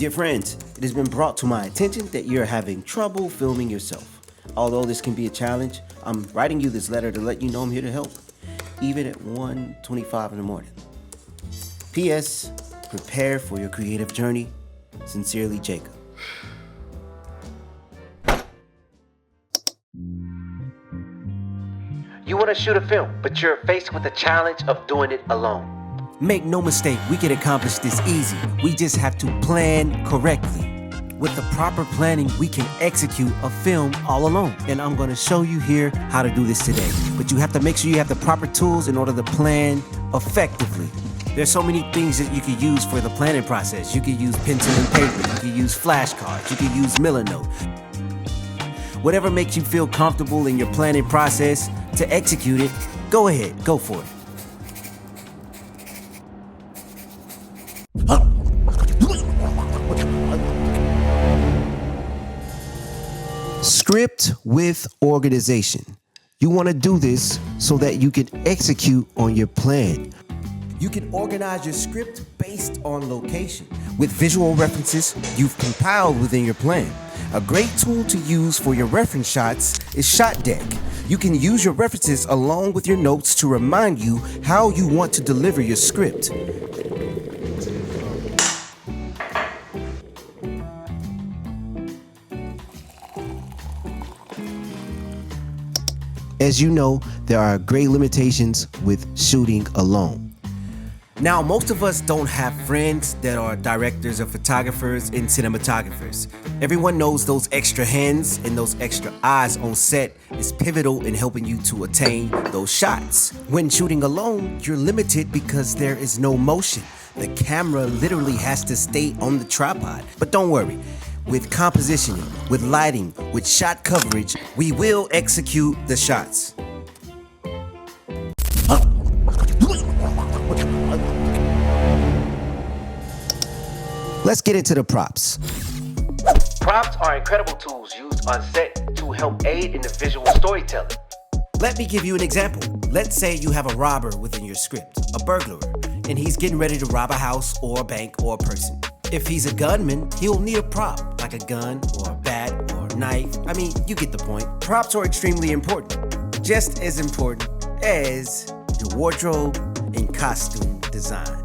Dear friends, it has been brought to my attention that you're having trouble filming yourself. Although this can be a challenge, I'm writing you this letter to let you know I'm here to help, even at 1:25 in the morning. P.S. Prepare for your creative journey. Sincerely, Jacob. You want to shoot a film, but you're faced with the challenge of doing it alone. Make no mistake, we can accomplish this easy. We just have to plan correctly. With the proper planning, we can execute a film all alone. And I'm going to show you here how to do this today. But you have to make sure you have the proper tools in order to plan effectively. There's so many things that you can use for the planning process. You can use pencil and paper. You can use flashcards. You can use Milanote. Whatever makes you feel comfortable in your planning process to execute it, go ahead, go for it. Script with organization. You want to do this so that you can execute on your plan. You can organize your script based on location with visual references you've compiled within your plan. A great tool to use for your reference shots is Shot Deck. You can use your references along with your notes to remind you how you want to deliver your script. As you know, there are great limitations with shooting alone. Now, most of us don't have friends that are directors or photographers and cinematographers. Everyone knows those extra hands and those extra eyes on set is pivotal in helping you to attain those shots. When shooting alone, you're limited because there is no motion. The camera literally has to stay on the tripod. But don't worry. With compositioning, with lighting, with shot coverage, we will execute the shots. Let's get into the props. Props are incredible tools used on set to help aid in the visual storytelling. Let me give you an example. Let's say you have a robber within your script, a burglar, and he's getting ready to rob a house or a bank or a person. If he's a gunman, he'll need a prop, like a gun or a bat or a knife. I mean, you get the point. Props are extremely important, just as important as your wardrobe and costume design.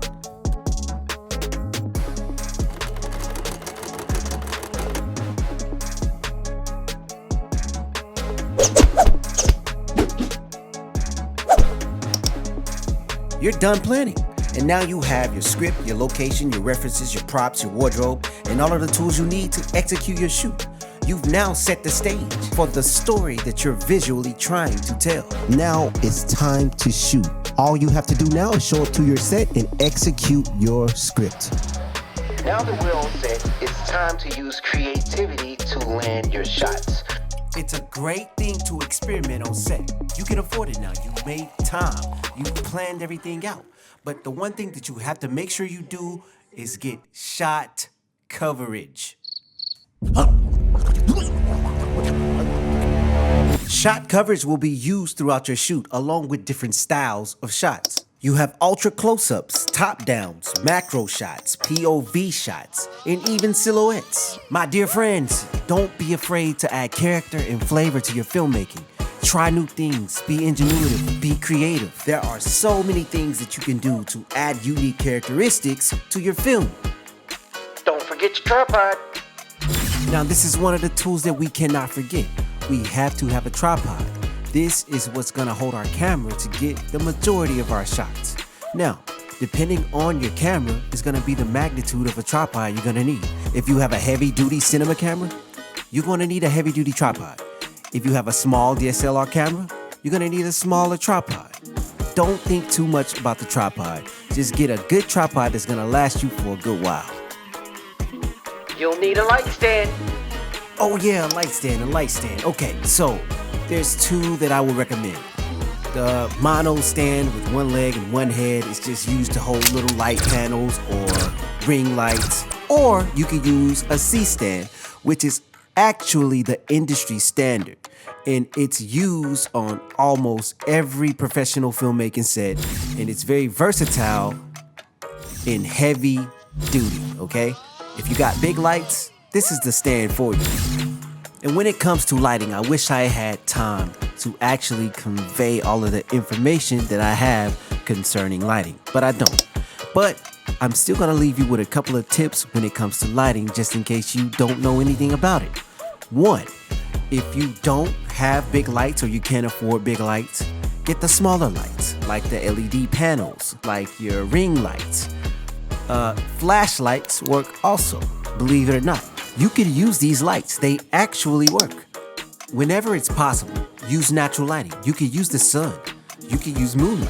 You're done planning. And now you have your script, your location, your references, your props, your wardrobe, and all of the tools you need to execute your shoot. You've now set the stage for the story that you're visually trying to tell. Now it's time to shoot. All you have to do now is show up to your set and execute your script. Now that we're on set, it's time to use creativity to land your shots. It's a great thing to experiment on set. You can afford it now. You made time. You planned everything out. But the one thing that you have to make sure you do is get shot coverage. Shot coverage will be used throughout your shoot along with different styles of shots. You have ultra close-ups, top-downs, macro shots, POV shots, and even silhouettes. My dear friends, don't be afraid to add character and flavor to your filmmaking. Try new things, be ingenuitive, be creative. There are so many things that you can do to add unique characteristics to your film. Don't forget your tripod. Now, this is one of the tools that we cannot forget. We have to have a tripod. This is what's gonna hold our camera to get the majority of our shots. Now, depending on your camera is gonna be the magnitude of a tripod you're gonna need. If you have a heavy-duty cinema camera, you're gonna need a heavy-duty tripod. If you have a small DSLR camera, you're gonna need a smaller tripod. Don't think too much about the tripod. Just get a good tripod that's gonna last you for a good while. You'll need a light stand. Oh yeah, a light stand. Okay, so there's two that I would recommend. The mono stand with one leg and one head is just used to hold little light panels or ring lights. Or you can use a C-stand, which is actually the industry standard, and it's used on almost every professional filmmaking set, and it's very versatile and heavy duty, okay? If you got big lights, this is the stand for you. And when it comes to lighting, I wish I had time to actually convey all of the information that I have concerning lighting, but I don't. But I'm still gonna leave you with a couple of tips when it comes to lighting, just in case you don't know anything about it. One, if you don't have big lights or you can't afford big lights, get the smaller lights, like the LED panels, like your ring lights. Flashlights work also, believe it or not. You can use these lights, they actually work. Whenever it's possible, use natural lighting. You can use the sun, you can use moonlight,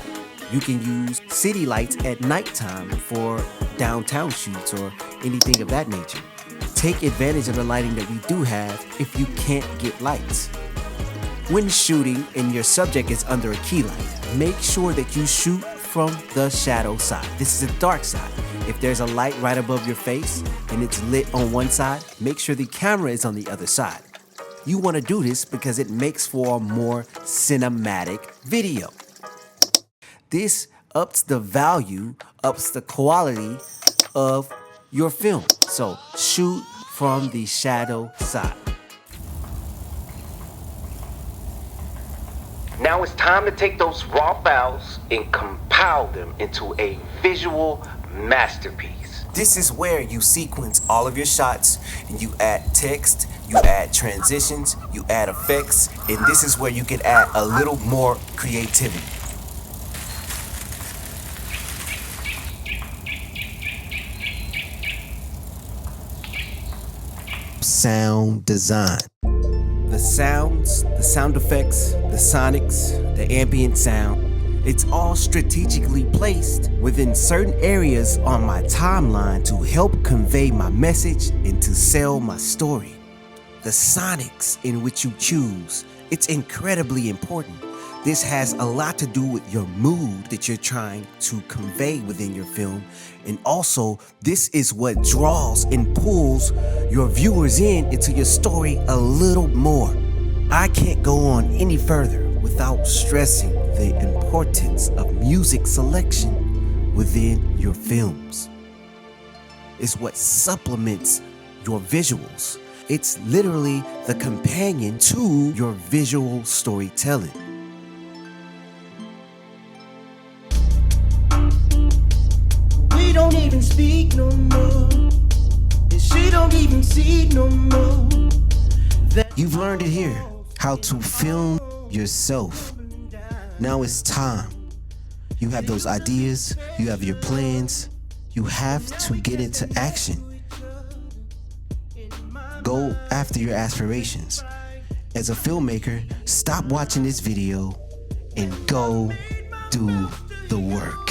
you can use city lights at nighttime for downtown shoots or anything of that nature. Take advantage of the lighting that we do have if you can't get lights. When shooting and your subject is under a key light, make sure that you shoot from the shadow side. This is the dark side. If there's a light right above your face and it's lit on one side, make sure the camera is on the other side. You want to do this because it makes for a more cinematic video. This ups the value, ups the quality of your film. So shoot from the shadow side. Now it's time to take those raw files and compile them into a visual masterpiece. This is where you sequence all of your shots and you add text, you add transitions, you add effects, and this is where you can add a little more creativity. Sound design. The sounds, the sound effects, the sonics, the ambient sound, it's all strategically placed within certain areas on my timeline to help convey my message and to sell my story. The sonics in which you choose, it's incredibly important. This has a lot to do with your mood that you're trying to convey within your film. And also, this is what draws and pulls your viewers into your story a little more. I can't go on any further without stressing the importance of music selection within your films. It's what supplements your visuals. It's literally the companion to your visual storytelling. We don't even speak no more, and she don't even see no more. You've learned it here, how to film yourself. Now it's time. You have those ideas, you have your plans, you have to get into action. Go after your aspirations. As a filmmaker, stop watching this video and go do the work.